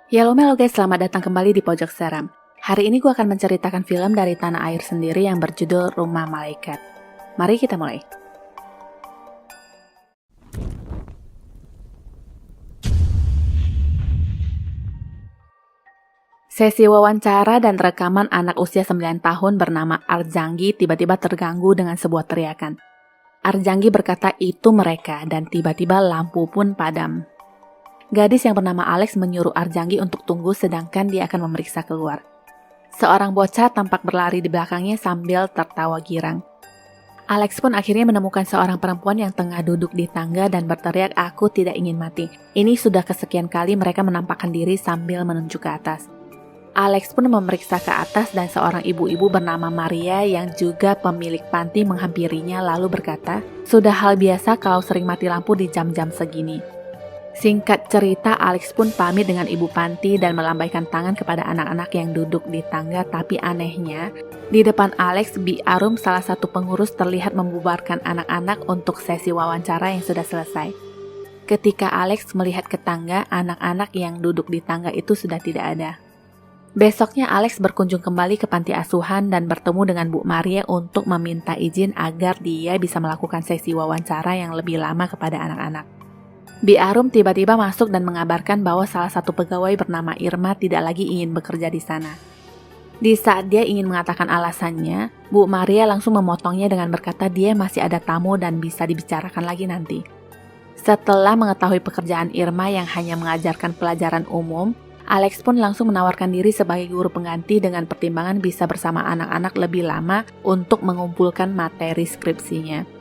Halo guys, selamat datang kembali di Pojok Seram. Hari ini gue akan menceritakan film dari tanah air sendiri yang berjudul Rumah Malaikat. Mari kita mulai. Sesi wawancara dan rekaman anak usia 9 tahun bernama Arjanggi tiba-tiba terganggu dengan sebuah teriakan. Arjanggi berkata itu mereka dan tiba-tiba lampu pun padam. Gadis yang bernama Alex menyuruh Arjanggi untuk tunggu sedangkan dia akan memeriksa keluar. Seorang bocah tampak berlari di belakangnya sambil tertawa girang. Alex pun akhirnya menemukan seorang perempuan yang tengah duduk di tangga dan berteriak, "Aku tidak ingin mati." Ini sudah kesekian kali mereka menampakkan diri sambil menunjuk ke atas. Alex pun memeriksa ke atas dan seorang ibu-ibu bernama Maria yang juga pemilik panti menghampirinya lalu berkata, "Sudah hal biasa kalau sering mati lampu di jam-jam segini." Singkat cerita, Alex pun pamit dengan ibu panti dan melambaikan tangan kepada anak-anak yang duduk di tangga, tapi anehnya, di depan Alex, Bi Arum, salah satu pengurus, terlihat membubarkan anak-anak untuk sesi wawancara yang sudah selesai. Ketika Alex melihat ke tangga, anak-anak yang duduk di tangga itu sudah tidak ada. Besoknya Alex berkunjung kembali ke panti asuhan dan bertemu dengan Bu Maria untuk meminta izin agar dia bisa melakukan sesi wawancara yang lebih lama kepada anak-anak. Bi Arum tiba-tiba masuk dan mengabarkan bahwa salah satu pegawai bernama Irma tidak lagi ingin bekerja di sana. Di saat dia ingin mengatakan alasannya, Bu Maria langsung memotongnya dengan berkata dia masih ada tamu dan bisa dibicarakan lagi nanti. Setelah mengetahui pekerjaan Irma yang hanya mengajarkan pelajaran umum, Alex pun langsung menawarkan diri sebagai guru pengganti dengan pertimbangan bisa bersama anak-anak lebih lama untuk mengumpulkan materi skripsinya.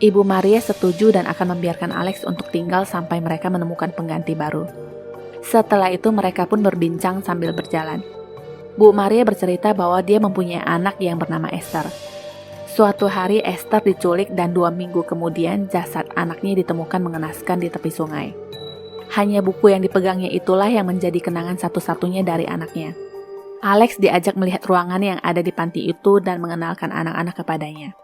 Ibu Maria setuju dan akan membiarkan Alex untuk tinggal sampai mereka menemukan pengganti baru. Setelah itu mereka pun berbincang sambil berjalan. Bu Maria bercerita bahwa dia mempunyai anak yang bernama Esther. Suatu hari Esther diculik dan 2 minggu kemudian jasad anaknya ditemukan mengenaskan di tepi sungai. Hanya buku yang dipegangnya itulah yang menjadi kenangan satu-satunya dari anaknya. Alex diajak melihat ruangan yang ada di panti itu dan mengenalkan anak-anak kepadanya.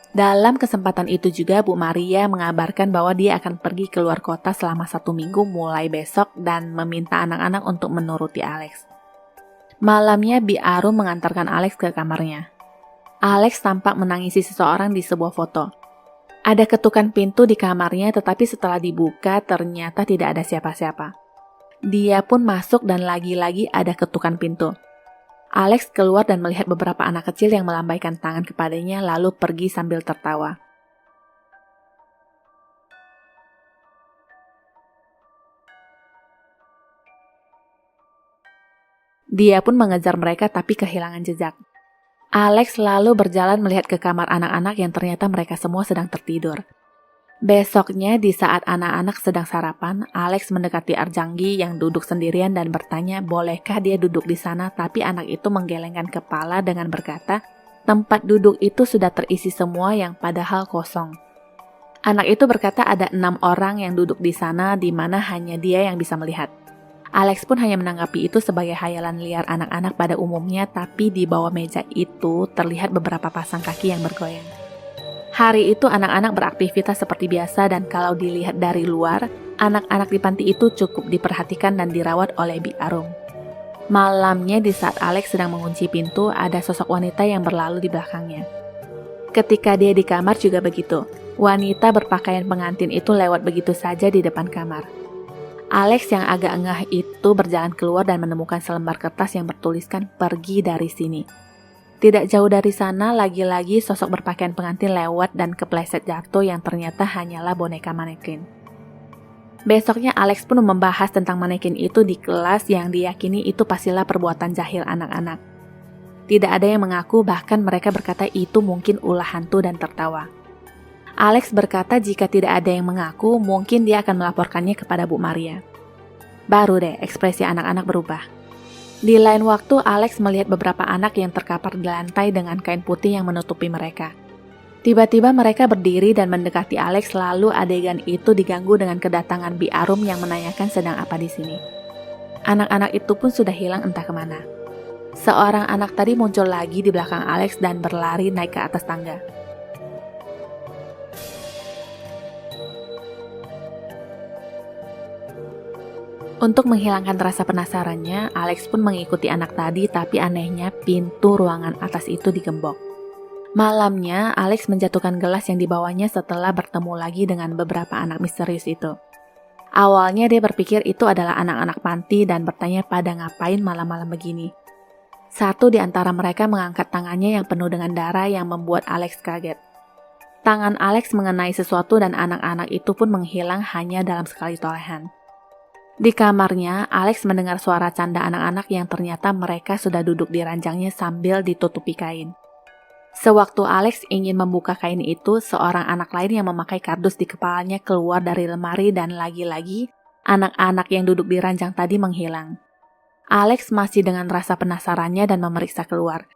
Dalam kesempatan itu juga Bu Maria mengabarkan bahwa dia akan pergi keluar kota selama 1 minggu mulai besok dan meminta anak-anak untuk menuruti Alex. Malamnya Bi Arum mengantarkan Alex ke kamarnya. Alex tampak menangisi seseorang di sebuah foto. Ada ketukan pintu di kamarnya tetapi setelah dibuka ternyata tidak ada siapa-siapa. Dia pun masuk dan lagi-lagi ada ketukan pintu. Alex keluar dan melihat beberapa anak kecil yang melambaikan tangan kepadanya lalu pergi sambil tertawa. Dia pun mengejar mereka tapi kehilangan jejak. Alex lalu berjalan melihat ke kamar anak-anak yang ternyata mereka semua sedang tertidur. Besoknya di saat anak-anak sedang sarapan, Alex mendekati Arjanggi yang duduk sendirian dan bertanya bolehkah dia duduk di sana, tapi anak itu menggelengkan kepala dengan berkata, tempat duduk itu sudah terisi semua yang padahal kosong. Anak itu berkata ada 6 orang yang duduk di sana di mana hanya dia yang bisa melihat. Alex pun hanya menanggapi itu sebagai hayalan liar anak-anak pada umumnya, tapi di bawah meja itu terlihat beberapa pasang kaki yang bergoyang. Hari itu anak-anak beraktivitas seperti biasa dan kalau dilihat dari luar, anak-anak di panti itu cukup diperhatikan dan dirawat oleh Bi Arum. Malamnya di saat Alex sedang mengunci pintu, ada sosok wanita yang berlalu di belakangnya. Ketika dia di kamar juga begitu, wanita berpakaian pengantin itu lewat begitu saja di depan kamar. Alex yang agak engah itu berjalan keluar dan menemukan selembar kertas yang bertuliskan pergi dari sini. Tidak jauh dari sana, lagi-lagi sosok berpakaian pengantin lewat dan kepleset jatuh yang ternyata hanyalah boneka manekin. Besoknya Alex pun membahas tentang manekin itu di kelas yang diyakini itu pastilah perbuatan jahil anak-anak. Tidak ada yang mengaku, bahkan mereka berkata itu mungkin ulah hantu dan tertawa. Alex berkata jika tidak ada yang mengaku, mungkin dia akan melaporkannya kepada Bu Maria. Baru deh ekspresi anak-anak berubah. Di lain waktu, Alex melihat beberapa anak yang terkapar di lantai dengan kain putih yang menutupi mereka. Tiba-tiba mereka berdiri dan mendekati Alex, lalu adegan itu diganggu dengan kedatangan Bi Arum yang menanyakan sedang apa di sini. Anak-anak itu pun sudah hilang entah kemana. Seorang anak tadi muncul lagi di belakang Alex dan berlari naik ke atas tangga. Untuk menghilangkan rasa penasarannya, Alex pun mengikuti anak tadi, tapi anehnya pintu ruangan atas itu digembok. Malamnya, Alex menjatuhkan gelas yang dibawanya setelah bertemu lagi dengan beberapa anak misterius itu. Awalnya dia berpikir itu adalah anak-anak panti dan bertanya pada ngapain malam-malam begini. Satu di antara mereka mengangkat tangannya yang penuh dengan darah yang membuat Alex kaget. Tangan Alex mengenai sesuatu dan anak-anak itu pun menghilang hanya dalam sekali tolehan. Di kamarnya, Alex mendengar suara canda anak-anak yang ternyata mereka sudah duduk di ranjangnya sambil ditutupi kain. Sewaktu Alex ingin membuka kain itu, seorang anak lain yang memakai kardus di kepalanya keluar dari lemari dan lagi-lagi, anak-anak yang duduk di ranjang tadi menghilang. Alex masih dengan rasa penasarannya dan memeriksa keluar.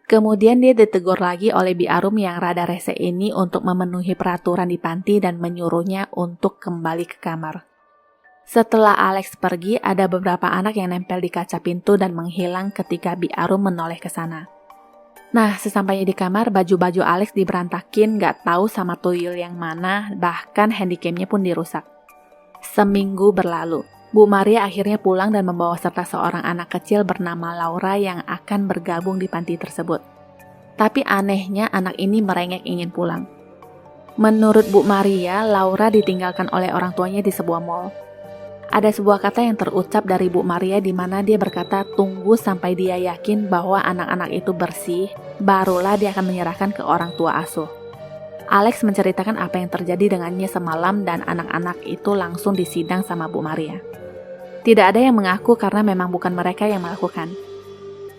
Kemudian dia ditegur lagi oleh Bi Arum yang rada rese ini untuk memenuhi peraturan di panti dan menyuruhnya untuk kembali ke kamar. Setelah Alex pergi, ada beberapa anak yang nempel di kaca pintu dan menghilang ketika Bi Arum menoleh ke sana. Nah, sesampainya di kamar, baju-baju Alex diberantakin, gak tahu sama tuyul yang mana, bahkan handycamnya pun dirusak. Seminggu berlalu, Bu Maria akhirnya pulang dan membawa serta seorang anak kecil bernama Laura yang akan bergabung di panti tersebut. Tapi anehnya anak ini merengek ingin pulang. Menurut Bu Maria, Laura ditinggalkan oleh orang tuanya di sebuah mall. Ada sebuah kata yang terucap dari Bu Maria di mana dia berkata tunggu sampai dia yakin bahwa anak-anak itu bersih, barulah dia akan menyerahkan ke orang tua asuh. Alex menceritakan apa yang terjadi dengannya semalam dan anak-anak itu langsung disidang sama Bu Maria. Tidak ada yang mengaku karena memang bukan mereka yang melakukan.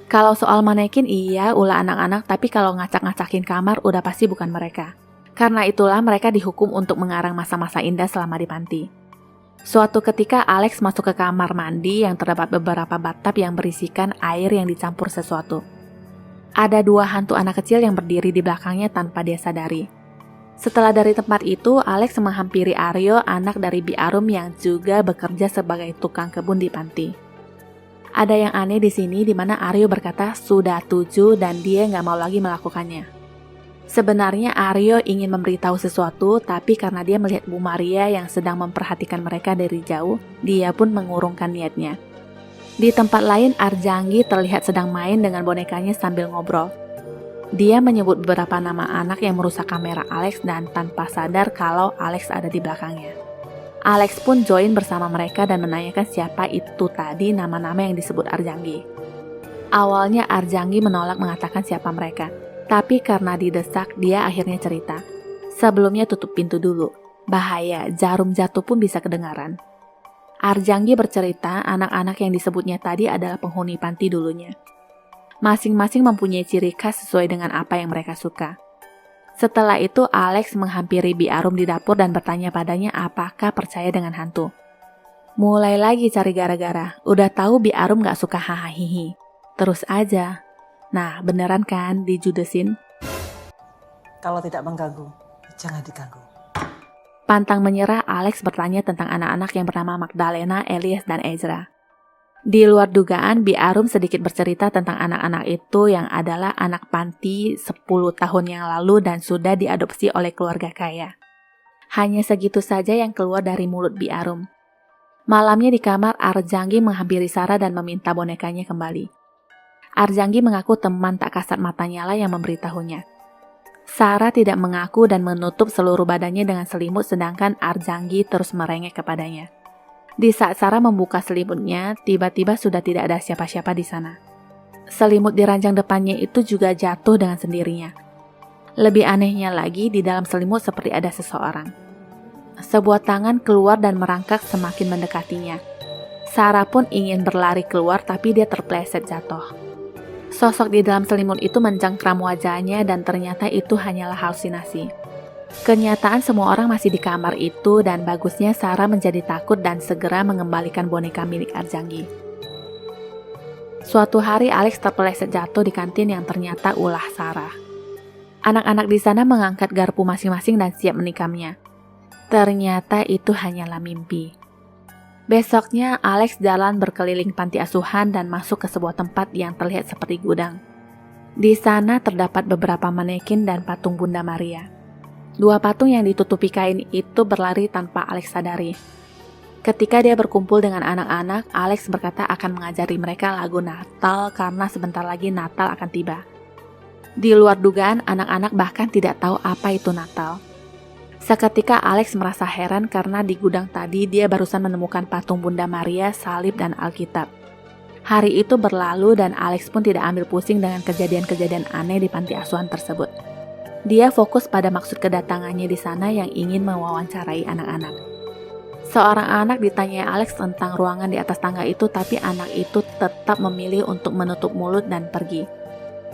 Kalau soal manekin iya ulah anak-anak, tapi kalau ngacak-ngacakin kamar udah pasti bukan mereka. Karena itulah mereka dihukum untuk mengarang masa-masa indah selama di panti. Suatu ketika Alex masuk ke kamar mandi yang terdapat beberapa bathtub yang berisikan air yang dicampur sesuatu. Ada dua hantu anak kecil yang berdiri di belakangnya tanpa dia sadari. Setelah dari tempat itu, Alex menghampiri Aryo, anak dari Bi Arum yang juga bekerja sebagai tukang kebun di panti. Ada yang aneh di sini di mana Aryo berkata sudah 7 dan dia nggak mau lagi melakukannya. Sebenarnya Aryo ingin memberitahu sesuatu, tapi karena dia melihat Bu Maria yang sedang memperhatikan mereka dari jauh, dia pun mengurungkan niatnya. Di tempat lain, Arjangi terlihat sedang main dengan bonekanya sambil ngobrol. Dia menyebut beberapa nama anak yang merusak kamera Alex dan tanpa sadar kalau Alex ada di belakangnya. Alex pun join bersama mereka dan menanyakan siapa itu tadi nama-nama yang disebut Arjangi. Awalnya Arjangi menolak mengatakan siapa mereka. Tapi karena didesak, dia akhirnya cerita. Sebelumnya tutup pintu dulu. Bahaya, jarum jatuh pun bisa kedengaran. Arjangi bercerita anak-anak yang disebutnya tadi adalah penghuni panti dulunya. Masing-masing mempunyai ciri khas sesuai dengan apa yang mereka suka. Setelah itu Alex menghampiri Bi Arum di dapur dan bertanya padanya apakah percaya dengan hantu. Mulai lagi cari gara-gara. Udah tahu Bi Arum gak suka hahaha. Terus aja. Nah, beneran kan dijudesin? Kalau tidak mengganggu, jangan diganggu. Pantang menyerah, Alex bertanya tentang anak-anak yang bernama Magdalena, Elias, dan Ezra. Di luar dugaan, Bi Arum sedikit bercerita tentang anak-anak itu yang adalah anak panti 10 tahun yang lalu dan sudah diadopsi oleh keluarga kaya. Hanya segitu saja yang keluar dari mulut Bi Arum. Malamnya di kamar, Arjangi menghampiri Sarah dan meminta bonekanya kembali. Arjangi mengaku teman tak kasat matanya lah yang memberitahunya. Sarah tidak mengaku dan menutup seluruh badannya dengan selimut sedangkan Arjangi terus merengek kepadanya. Di saat Sarah membuka selimutnya, tiba-tiba sudah tidak ada siapa-siapa di sana. Selimut di ranjang depannya itu juga jatuh dengan sendirinya. Lebih anehnya lagi, di dalam selimut seperti ada seseorang. Sebuah tangan keluar dan merangkak semakin mendekatinya. Sarah pun ingin berlari keluar tapi dia terpleset jatuh. Sosok di dalam selimut itu mencengkram wajahnya dan ternyata itu hanyalah halusinasi. Kenyataan semua orang masih di kamar itu dan bagusnya Sarah menjadi takut dan segera mengembalikan boneka milik Arjangi. Suatu hari Alex terpeleset jatuh di kantin yang ternyata ulah Sarah. Anak-anak di sana mengangkat garpu masing-masing dan siap menikamnya. Ternyata itu hanyalah mimpi. Besoknya, Alex jalan berkeliling panti asuhan dan masuk ke sebuah tempat yang terlihat seperti gudang. Di sana terdapat beberapa manekin dan patung Bunda Maria. Dua patung yang ditutupi kain itu berlari tanpa Alex sadari. Ketika dia berkumpul dengan anak-anak, Alex berkata akan mengajari mereka lagu Natal karena sebentar lagi Natal akan tiba. Di luar dugaan, anak-anak bahkan tidak tahu apa itu Natal. Seketika Alex merasa heran karena di gudang tadi dia barusan menemukan patung Bunda Maria, salib, dan Alkitab. Hari itu berlalu dan Alex pun tidak ambil pusing dengan kejadian-kejadian aneh di panti asuhan tersebut. Dia fokus pada maksud kedatangannya di sana yang ingin mewawancarai anak-anak. Seorang anak ditanyai Alex tentang ruangan di atas tangga itu, tapi anak itu tetap memilih untuk menutup mulut dan pergi.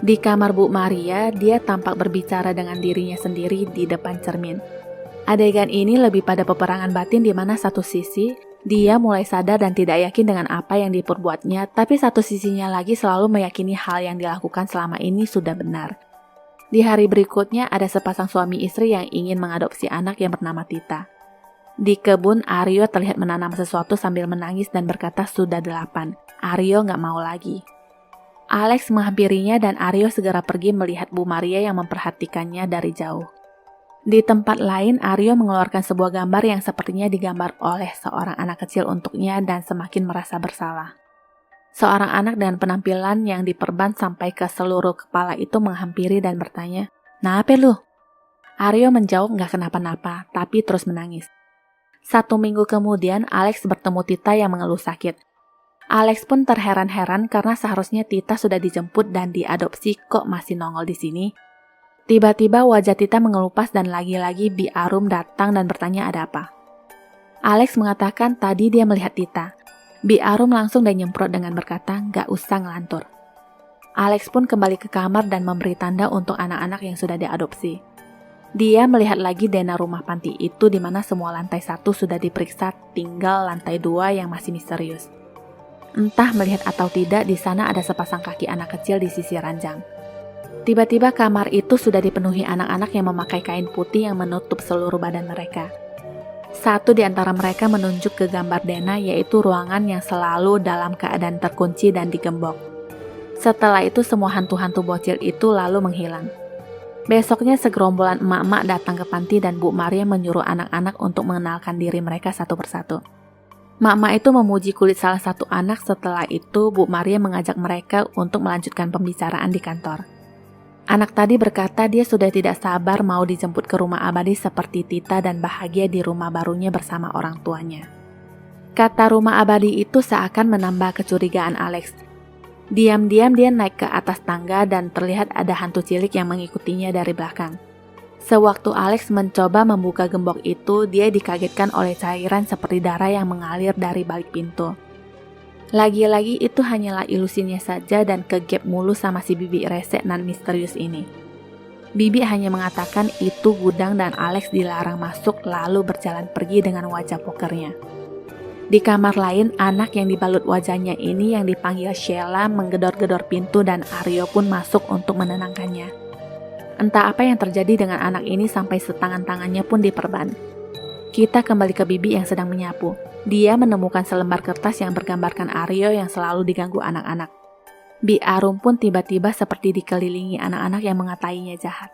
Di kamar Bu Maria, dia tampak berbicara dengan dirinya sendiri di depan cermin. Adegan ini lebih pada peperangan batin di mana satu sisi, dia mulai sadar dan tidak yakin dengan apa yang diperbuatnya, tapi satu sisinya lagi selalu meyakini hal yang dilakukan selama ini sudah benar. Di hari berikutnya, ada sepasang suami istri yang ingin mengadopsi anak yang bernama Tita. Di kebun, Aryo terlihat menanam sesuatu sambil menangis dan berkata sudah 8. Aryo nggak mau lagi. Alex menghampirinya dan Aryo segera pergi melihat Bu Maria yang memperhatikannya dari jauh. Di tempat lain, Aryo mengeluarkan sebuah gambar yang sepertinya digambar oleh seorang anak kecil untuknya dan semakin merasa bersalah. Seorang anak dengan penampilan yang diperban sampai ke seluruh kepala itu menghampiri dan bertanya, "Nape lu?" Aryo menjawab nggak kenapa-napa, tapi terus menangis. 1 minggu kemudian, Alex bertemu Tita yang mengeluh sakit. Alex pun terheran-heran karena seharusnya Tita sudah dijemput dan diadopsi, kok masih nongol di sini. Tiba-tiba wajah Tita mengelupas dan lagi-lagi Bi Arum datang dan bertanya ada apa. Alex mengatakan tadi dia melihat Tita. Bi Arum langsung dan nyemprot dengan berkata nggak usah ngelantur. Alex pun kembali ke kamar dan memberi tanda untuk anak-anak yang sudah diadopsi. Dia melihat lagi denah rumah panti itu di mana semua lantai 1 sudah diperiksa, tinggal lantai 2 yang masih misterius. Entah melihat atau tidak, di sana ada sepasang kaki anak kecil di sisi ranjang. Tiba-tiba kamar itu sudah dipenuhi anak-anak yang memakai kain putih yang menutup seluruh badan mereka. Satu di antara mereka menunjuk ke gambar denah, yaitu ruangan yang selalu dalam keadaan terkunci dan digembok. Setelah itu semua hantu-hantu bocil itu lalu menghilang. Besoknya segerombolan emak-emak datang ke panti dan Bu Maria menyuruh anak-anak untuk mengenalkan diri mereka satu persatu. Emak-emak itu memuji kulit salah satu anak. Setelah itu Bu Maria mengajak mereka untuk melanjutkan pembicaraan di kantor. Anak tadi berkata dia sudah tidak sabar mau dijemput ke rumah abadi seperti Tita dan bahagia di rumah barunya bersama orang tuanya. Kata rumah abadi itu seakan menambah kecurigaan Alex. Diam-diam dia naik ke atas tangga dan terlihat ada hantu cilik yang mengikutinya dari belakang. Sewaktu Alex mencoba membuka gembok itu, dia dikagetkan oleh cairan seperti darah yang mengalir dari balik pintu. Lagi-lagi itu hanyalah ilusinya saja dan kegep mulu sama si Bibi rese nan misterius ini. Bibi hanya mengatakan itu gudang dan Alex dilarang masuk lalu berjalan pergi dengan wajah pokernya. Di kamar lain, anak yang dibalut wajahnya ini yang dipanggil Sheila menggedor-gedor pintu dan Aryo pun masuk untuk menenangkannya. Entah apa yang terjadi dengan anak ini sampai setangan-tangannya pun diperban. Kita kembali ke Bibi yang sedang menyapu. Dia menemukan selembar kertas yang bergambarkan Aryo yang selalu diganggu anak-anak. Bi Arum pun tiba-tiba seperti dikelilingi anak-anak yang mengatainya jahat.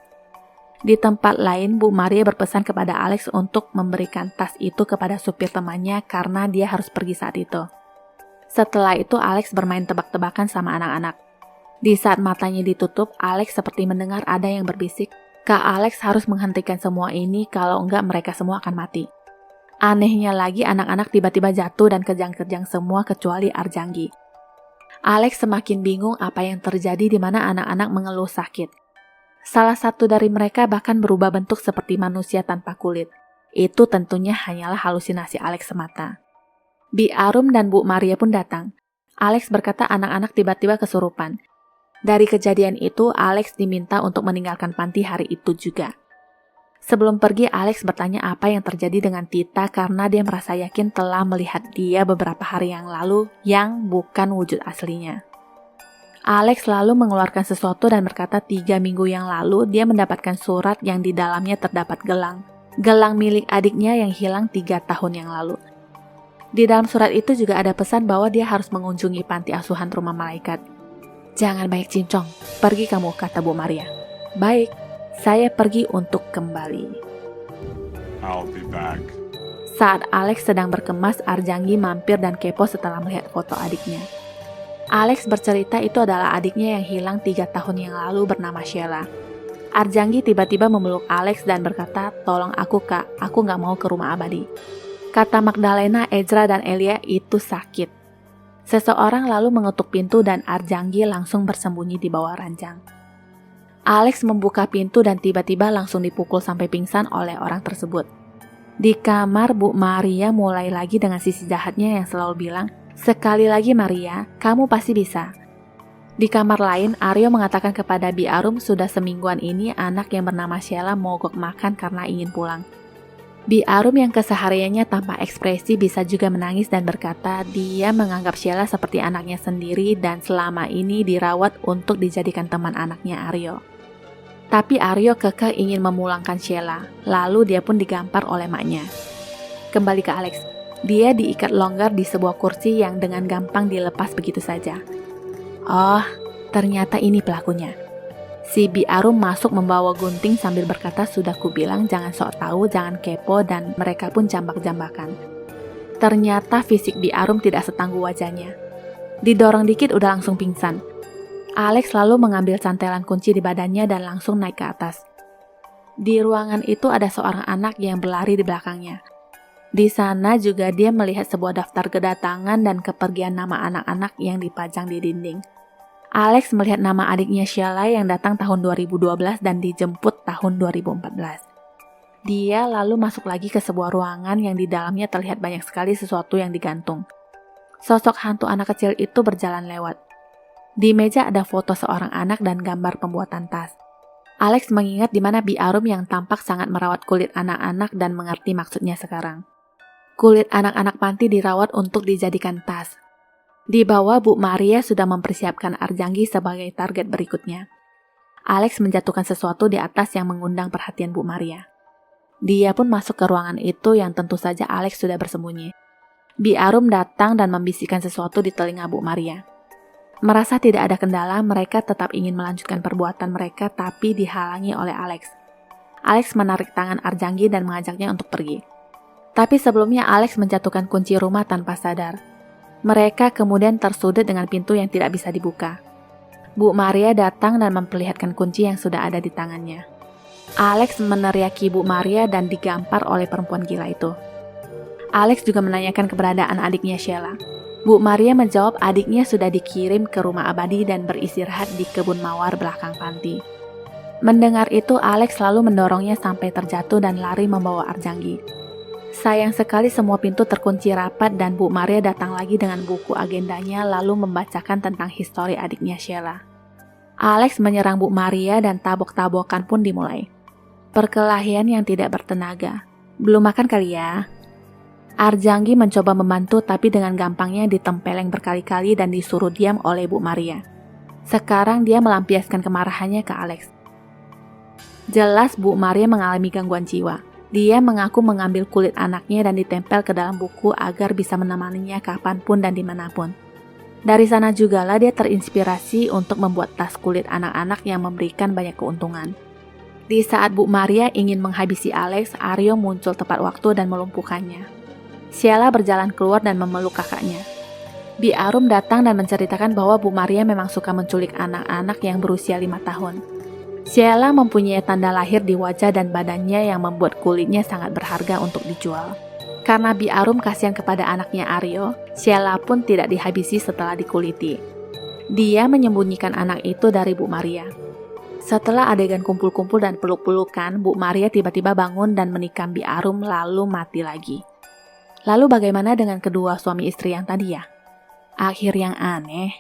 Di tempat lain, Bu Maria berpesan kepada Alex untuk memberikan tas itu kepada supir temannya karena dia harus pergi saat itu. Setelah itu, Alex bermain tebak-tebakan sama anak-anak. Di saat matanya ditutup, Alex seperti mendengar ada yang berbisik, Kak Alex harus menghentikan semua ini kalau enggak mereka semua akan mati. Anehnya lagi, anak-anak tiba-tiba jatuh dan kejang-kejang semua kecuali Arjanggi. Alex semakin bingung apa yang terjadi di mana anak-anak mengeluh sakit. Salah satu dari mereka bahkan berubah bentuk seperti manusia tanpa kulit. Itu tentunya hanyalah halusinasi Alex semata. Bi Arum dan Bu Maria pun datang. Alex berkata anak-anak tiba-tiba kesurupan. Dari kejadian itu, Alex diminta untuk meninggalkan panti hari itu juga. Sebelum pergi, Alex bertanya apa yang terjadi dengan Tita karena dia merasa yakin telah melihat dia beberapa hari yang lalu yang bukan wujud aslinya. Alex lalu mengeluarkan sesuatu dan berkata 3 minggu yang lalu dia mendapatkan surat yang di dalamnya terdapat gelang. Gelang milik adiknya yang hilang 3 tahun yang lalu. Di dalam surat itu juga ada pesan bahwa dia harus mengunjungi panti asuhan rumah malaikat. Jangan banyak cincong, pergi kamu, kata Bu Maria. Baik, saya pergi untuk kembali. I'll be back. Saat Alex sedang berkemas, Arjangi mampir dan kepo setelah melihat foto adiknya. Alex bercerita itu adalah adiknya yang hilang 3 tahun yang lalu bernama Sheila. Arjangi tiba-tiba memeluk Alex dan berkata, "Tolong aku kak, aku gak mau ke rumah abadi." Kata Magdalena, Ezra dan Elia itu sakit. Seseorang lalu mengetuk pintu dan Arjangi langsung bersembunyi di bawah ranjang. Alex membuka pintu dan tiba-tiba langsung dipukul sampai pingsan oleh orang tersebut. Di kamar, Bu Maria mulai lagi dengan sisi jahatnya yang selalu bilang, "Sekali lagi Maria, kamu pasti bisa." Di kamar lain, Aryo mengatakan kepada Bi Arum sudah semingguan ini anak yang bernama Sheila mogok makan karena ingin pulang. Bi Arum yang kesehariannya tanpa ekspresi bisa juga menangis dan berkata dia menganggap Sheila seperti anaknya sendiri dan selama ini dirawat untuk dijadikan teman anaknya Aryo. Tapi Aryo kekeh ingin memulangkan Sheila, lalu dia pun digampar oleh maknya. Kembali ke Alex, dia diikat longgar di sebuah kursi yang dengan gampang dilepas begitu saja. Oh, ternyata ini pelakunya. Si Bi Arum masuk membawa gunting sambil berkata, "Sudah kubilang jangan sok tahu, jangan kepo," dan mereka pun jambak-jambakan. Ternyata fisik Bi Arum tidak setangguh wajahnya. Didorong dikit udah langsung pingsan. Alex lalu mengambil cantelan kunci di badannya dan langsung naik ke atas. Di ruangan itu ada seorang anak yang berlari di belakangnya. Di sana juga dia melihat sebuah daftar kedatangan dan kepergian nama anak-anak yang dipajang di dinding. Alex melihat nama adiknya Sheila yang datang tahun 2012 dan dijemput tahun 2014. Dia lalu masuk lagi ke sebuah ruangan yang di dalamnya terlihat banyak sekali sesuatu yang digantung. Sosok hantu anak kecil itu berjalan lewat. Di meja ada foto seorang anak dan gambar pembuatan tas. Alex mengingat di mana Bi Arum yang tampak sangat merawat kulit anak-anak dan mengerti maksudnya sekarang. Kulit anak-anak panti dirawat untuk dijadikan tas. Di bawah, Bu Maria sudah mempersiapkan Arjangi sebagai target berikutnya. Alex menjatuhkan sesuatu di atas yang mengundang perhatian Bu Maria. Dia pun masuk ke ruangan itu yang tentu saja Alex sudah bersembunyi. Bi Arum datang dan membisikkan sesuatu di telinga Bu Maria. Merasa tidak ada kendala, mereka tetap ingin melanjutkan perbuatan mereka tapi dihalangi oleh Alex. Alex menarik tangan Arjangi dan mengajaknya untuk pergi. Tapi sebelumnya Alex menjatuhkan kunci rumah tanpa sadar. Mereka kemudian tersudut dengan pintu yang tidak bisa dibuka. Bu Maria datang dan memperlihatkan kunci yang sudah ada di tangannya. Alex meneriaki Bu Maria dan digampar oleh perempuan gila itu. Alex juga menanyakan keberadaan adiknya Sheila. Bu Maria menjawab adiknya sudah dikirim ke rumah abadi dan beristirahat di kebun mawar belakang panti. Mendengar itu, Alex lalu mendorongnya sampai terjatuh dan lari membawa Arjangi. Sayang sekali semua pintu terkunci rapat dan Bu Maria datang lagi dengan buku agendanya lalu membacakan tentang histori adiknya Sheila. Alex menyerang Bu Maria dan tabok-tabokan pun dimulai. Perkelahian yang tidak bertenaga. Belum makan kali ya? Arjangi mencoba membantu tapi dengan gampangnya ditempeleng berkali-kali dan disuruh diam oleh Bu Maria. Sekarang dia melampiaskan kemarahannya ke Alex. Jelas Bu Maria mengalami gangguan jiwa. Dia mengaku mengambil kulit anaknya dan ditempel ke dalam buku agar bisa menemaninya kapanpun dan dimanapun. Dari sana jugalah dia terinspirasi untuk membuat tas kulit anak-anak yang memberikan banyak keuntungan. Di saat Bu Maria ingin menghabisi Alex, Aryo muncul tepat waktu dan melumpuhkannya. Sheila berjalan keluar dan memeluk kakaknya. Bi Arum datang dan menceritakan bahwa Bu Maria memang suka menculik anak-anak yang berusia 5 tahun. Sheila mempunyai tanda lahir di wajah dan badannya yang membuat kulitnya sangat berharga untuk dijual. Karena Bi Arum kasihan kepada anaknya Aryo, Sheila pun tidak dihabisi setelah dikuliti. Dia menyembunyikan anak itu dari Bu Maria. Setelah adegan kumpul-kumpul dan peluk-pelukan, Bu Maria tiba-tiba bangun dan menikam Bi Arum lalu mati lagi. Lalu bagaimana dengan kedua suami istri yang tadi ya? Akhir yang aneh.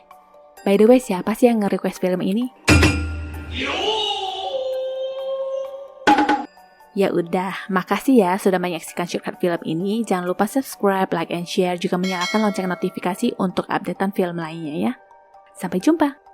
By the way, siapa sih yang nge-request film ini? Ya udah, makasih ya sudah menyaksikan shortcut film ini. Jangan lupa subscribe, like, and share. Juga menyalakan lonceng notifikasi untuk updatean film lainnya ya. Sampai jumpa!